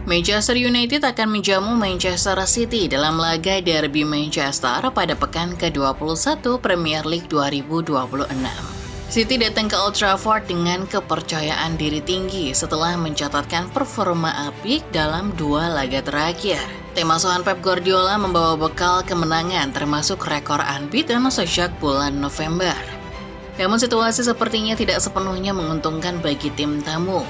Manchester United akan menjamu Manchester City dalam laga derby Manchester pada pekan ke-21 Premier League 2026. City datang ke Old Trafford dengan kepercayaan diri tinggi setelah mencatatkan performa apik dalam 2 laga terakhir. Tim asuhan Pep Guardiola membawa bekal kemenangan termasuk rekor unbeaten sejak bulan November. Namun situasi sepertinya tidak sepenuhnya menguntungkan bagi tim tamu.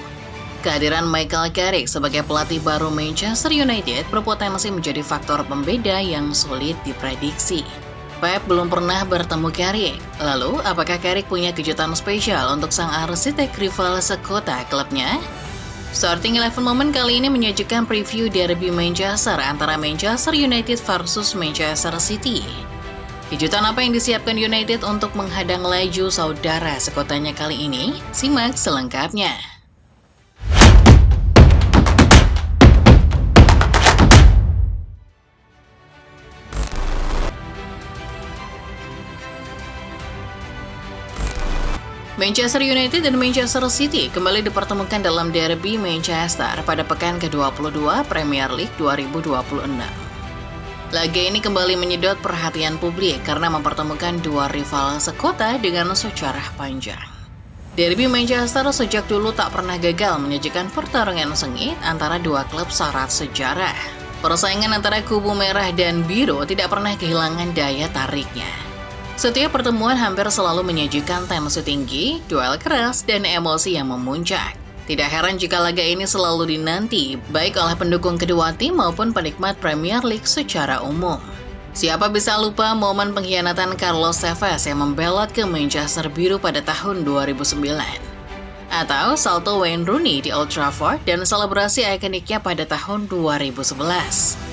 Kehadiran Michael Carrick sebagai pelatih baru Manchester United berpotensi menjadi faktor pembeda yang sulit diprediksi. Pep belum pernah bertemu Carrick. Lalu, apakah Carrick punya kejutan spesial untuk sang arsitek rival sekota klubnya? Starting 11 Moment kali ini menyajikan preview derby Manchester antara Manchester United versus Manchester City. Kejutan apa yang disiapkan United untuk menghadang laju saudara sekotanya kali ini? Simak selengkapnya. Manchester United dan Manchester City kembali dipertemukan dalam derby Manchester pada pekan ke-22 Premier League 2026. Laga ini kembali menyedot perhatian publik karena mempertemukan 2 rival sekota dengan sejarah panjang. Derby Manchester sejak dulu tak pernah gagal menyajikan pertarungan sengit antara 2 klub syarat sejarah. Persaingan antara kubu merah dan biru tidak pernah kehilangan daya tariknya. Setiap pertemuan hampir selalu menyajikan tensi tinggi, duel keras, dan emosi yang memuncak. Tidak heran jika laga ini selalu dinanti, baik oleh pendukung kedua tim maupun penikmat Premier League secara umum. Siapa bisa lupa momen pengkhianatan Carlos Tevez yang membelot ke Manchester Biru pada tahun 2009? Atau salto Wayne Rooney di Old Trafford dan selebrasi ikoniknya pada tahun 2011?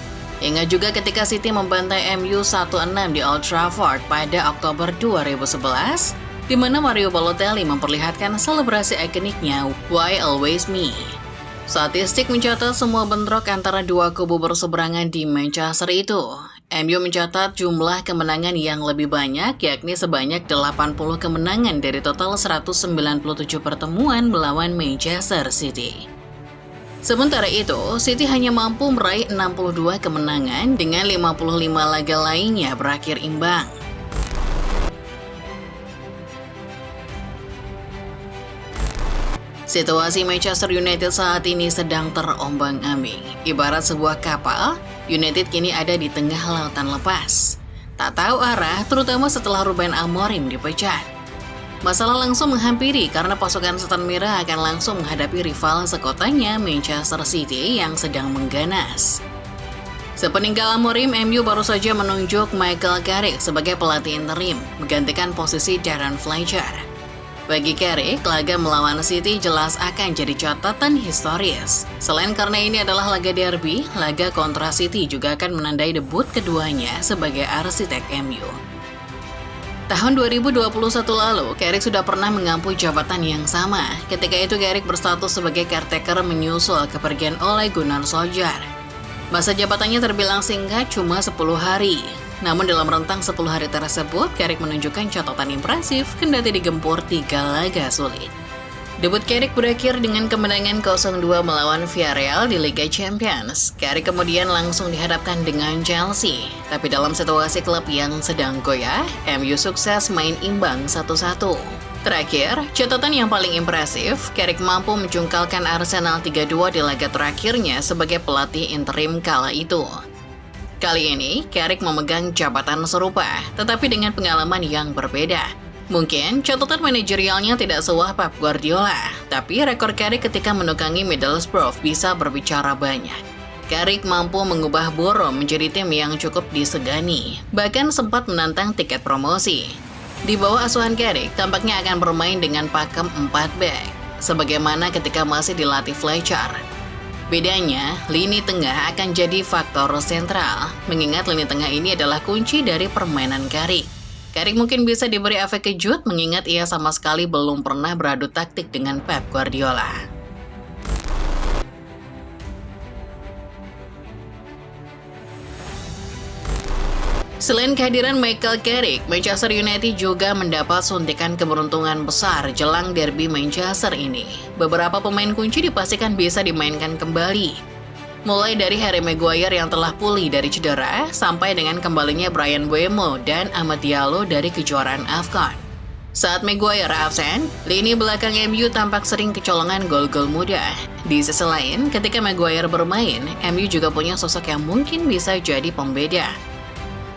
Ingat juga ketika City membantai MU 1-6 di Old Trafford pada Oktober 2011, di mana Mario Balotelli memperlihatkan selebrasi ikoniknya Why Always Me. Statistik mencatat semua bentrok antara 2 kubu berseberangan di Manchester itu. MU mencatat jumlah kemenangan yang lebih banyak, yakni sebanyak 80 kemenangan dari total 197 pertemuan melawan Manchester City. Sementara itu, City hanya mampu meraih 62 kemenangan dengan 55 laga lainnya berakhir imbang. Situasi Manchester United saat ini sedang terombang-ambing. Ibarat sebuah kapal, United kini ada di tengah lautan lepas. Tak tahu arah, terutama setelah Ruben Amorim dipecat. Masalah langsung menghampiri karena pasukan Setan Merah akan langsung menghadapi rival sekotanya Manchester City yang sedang mengganas. Sepeninggal Amorim, MU baru saja menunjuk Michael Carrick sebagai pelatih interim, menggantikan posisi Darren Fletcher. Bagi Carrick, laga melawan City jelas akan jadi catatan historis. Selain karena ini adalah laga derby, laga kontra City juga akan menandai debut keduanya sebagai arsitek MU. Tahun 2021 lalu, Carrick sudah pernah mengampu jabatan yang sama. Ketika itu Carrick berstatus sebagai caretaker menyusul kepergian Ole Gunnar Solskjaer. Masa jabatannya terbilang singkat, cuma 10 hari. Namun dalam rentang 10 hari tersebut, Carrick menunjukkan catatan impresif kendati digempur 3 laga sulit. Debut Carrick berakhir dengan kemenangan 0-2 melawan Villarreal di Liga Champions. Carrick kemudian langsung dihadapkan dengan Chelsea. Tapi dalam situasi klub yang sedang goyah, MU sukses main imbang 1-1. Terakhir, catatan yang paling impresif, Carrick mampu menjungkalkan Arsenal 3-2 di laga terakhirnya sebagai pelatih interim kala itu. Kali ini, Carrick memegang jabatan serupa, tetapi dengan pengalaman yang berbeda. Mungkin catatan manajerialnya tidak sewah Pep Guardiola, tapi rekor Carrick ketika menukangi Middlesbrough bisa berbicara banyak. Carrick mampu mengubah Boro menjadi tim yang cukup disegani, bahkan sempat menantang tiket promosi. Di bawah asuhan Carrick, tampaknya akan bermain dengan pakem 4 back, sebagaimana ketika masih dilatih Fletcher. Bedanya, lini tengah akan jadi faktor sentral, mengingat lini tengah ini adalah kunci dari permainan Carrick. Carrick mungkin bisa diberi efek kejut mengingat ia sama sekali belum pernah beradu taktik dengan Pep Guardiola. Selain kehadiran Michael Carrick, Manchester United juga mendapat suntikan keberuntungan besar jelang derby Manchester ini. Beberapa pemain kunci dipastikan bisa dimainkan kembali. Mulai dari Harry Maguire yang telah pulih dari cedera, sampai dengan kembalinya Bryan Mbeumo dan Amad Diallo dari kejuaraan AFCON. Saat Maguire absen, lini belakang MU tampak sering kecolongan gol-gol mudah. Di sisi lain, ketika Maguire bermain, MU juga punya sosok yang mungkin bisa jadi pembeda.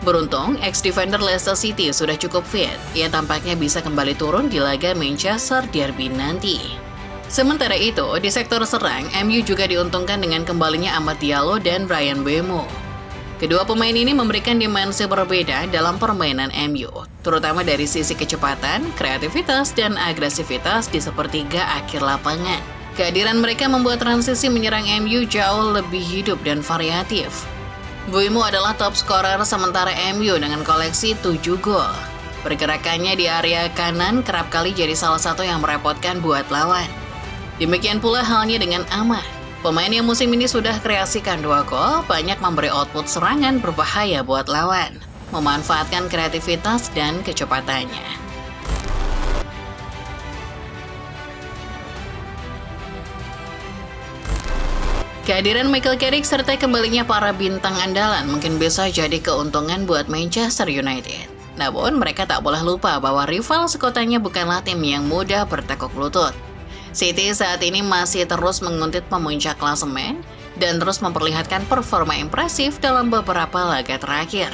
Beruntung, ex-defender Leicester City sudah cukup fit. Ia tampaknya bisa kembali turun di laga Manchester Derby nanti. Sementara itu, di sektor serang, MU juga diuntungkan dengan kembalinya Amad Diallo dan Bryan Mbeumo. Kedua pemain ini memberikan dimensi berbeda dalam permainan MU, terutama dari sisi kecepatan, kreativitas, dan agresivitas di sepertiga akhir lapangan. Kehadiran mereka membuat transisi menyerang MU jauh lebih hidup dan variatif. Mbeumo adalah top scorer sementara MU dengan koleksi 7 gol. Pergerakannya di area kanan kerap kali jadi salah satu yang merepotkan buat lawan. Demikian pula halnya dengan Amad. Pemain yang musim ini sudah kreasikan 2 gol, banyak memberi output serangan berbahaya buat lawan, memanfaatkan kreativitas dan kecepatannya. Kehadiran Michael Carrick serta kembalinya para bintang andalan mungkin bisa jadi keuntungan buat Manchester United. Namun, mereka tak boleh lupa bahwa rival sekotanya bukanlah tim yang mudah bertekuk lutut. City saat ini masih terus menguntit pemuncak klasemen dan terus memperlihatkan performa impresif dalam beberapa laga terakhir.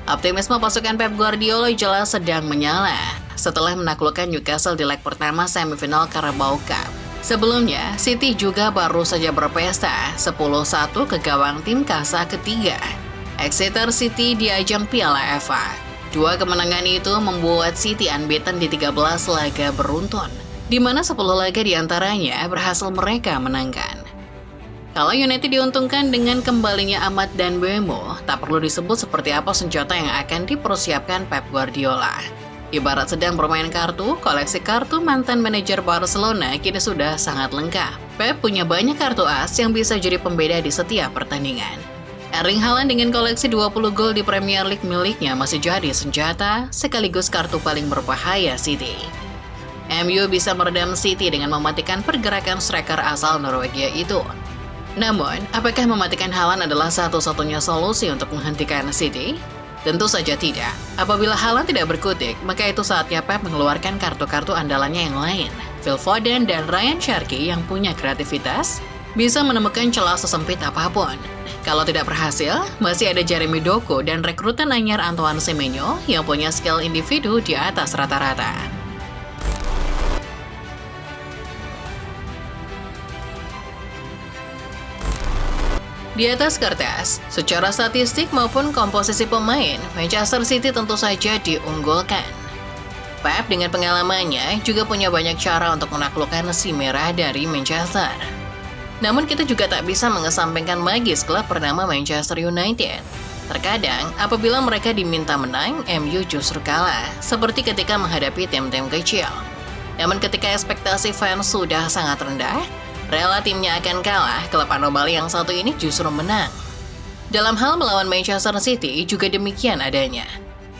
Optimisme pasukan Pep Guardiola jelas sedang menyala setelah menaklukkan Newcastle di leg pertama semifinal Carabao Cup. Sebelumnya, City juga baru saja berpesta 10-1 ke gawang tim kasa ketiga, Exeter City di ajang Piala FA. 2 kemenangan itu membuat City unbeaten di 13 laga beruntun, di mana 10 laga diantaranya berhasil mereka menangkan. Kalau United diuntungkan dengan kembalinya Amad dan Mbeumo, tak perlu disebut seperti apa senjata yang akan dipersiapkan Pep Guardiola. Ibarat sedang bermain kartu, koleksi kartu mantan manajer Barcelona kini sudah sangat lengkap. Pep punya banyak kartu as yang bisa jadi pembeda di setiap pertandingan. Erling Haaland dengan koleksi 20 gol di Premier League miliknya masih jadi senjata sekaligus kartu paling berbahaya City. MU bisa meredam City dengan mematikan pergerakan striker asal Norwegia itu. Namun, apakah mematikan Haaland adalah satu-satunya solusi untuk menghentikan City? Tentu saja tidak. Apabila Haaland tidak berkutik, maka itu saatnya Pep mengeluarkan kartu-kartu andalannya yang lain. Phil Foden dan Ryan Cherky yang punya kreativitas bisa menemukan celah sesempit apapun. Kalau tidak berhasil, masih ada Jeremy Doku dan rekrutan anyar Antoine Semenyo yang punya skill individu di atas rata-rata. Di atas kertas, secara statistik maupun komposisi pemain, Manchester City tentu saja diunggulkan. Pep dengan pengalamannya juga punya banyak cara untuk menaklukkan si merah dari Manchester. Namun kita juga tak bisa mengesampingkan magis klub bernama Manchester United. Terkadang, apabila mereka diminta menang, MU justru kalah, seperti ketika menghadapi tim-tim kecil. Namun ketika ekspektasi fans sudah sangat rendah, rela timnya akan kalah, klub anomali yang satu ini justru menang. Dalam hal melawan Manchester City juga demikian adanya.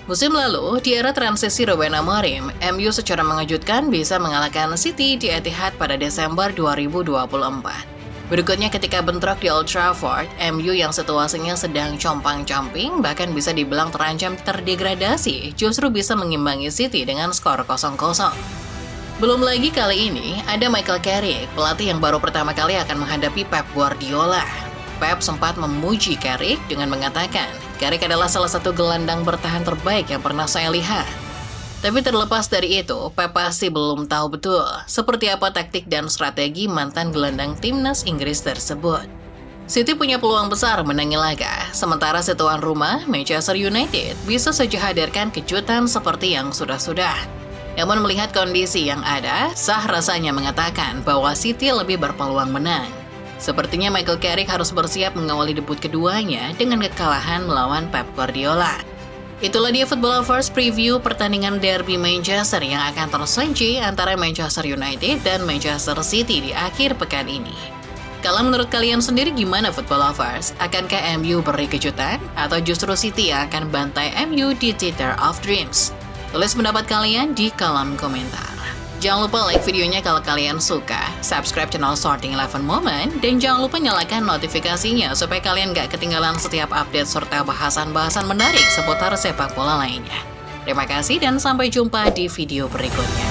Musim lalu, di era transisi Ruben Amorim, MU secara mengejutkan bisa mengalahkan City di Etihad pada Desember 2024. Berikutnya ketika bentrok di Old Trafford, MU yang situasinya sedang compang-camping bahkan bisa dibilang terancam terdegradasi, justru bisa mengimbangi City dengan skor 0-0. Belum lagi kali ini, ada Michael Carrick, pelatih yang baru pertama kali akan menghadapi Pep Guardiola. Pep sempat memuji Carrick dengan mengatakan, Carrick adalah salah satu gelandang bertahan terbaik yang pernah saya lihat. Tapi terlepas dari itu, Pep pasti belum tahu betul seperti apa taktik dan strategi mantan gelandang timnas Inggris tersebut. City punya peluang besar menangi laga, sementara tuan rumah, Manchester United, bisa saja hadirkan kejutan seperti yang sudah-sudah. Namun melihat kondisi yang ada, sah rasanya mengatakan bahwa City lebih berpeluang menang. Sepertinya Michael Carrick harus bersiap mengawali debut keduanya dengan kekalahan melawan Pep Guardiola. Itulah dia Football Lovers preview pertandingan derby Manchester yang akan tersaji antara Manchester United dan Manchester City di akhir pekan ini. Kalau menurut kalian sendiri gimana Football Lovers? Akankah MU beri kejutan? Atau justru City yang akan bantai MU di Theater of Dreams? Tulis pendapat kalian di kolom komentar. Jangan lupa like videonya kalau kalian suka, subscribe channel Sorting 11 Moment, dan jangan lupa nyalakan notifikasinya supaya kalian gak ketinggalan setiap update serta bahasan-bahasan menarik seputar sepak bola lainnya. Terima kasih dan sampai jumpa di video berikutnya.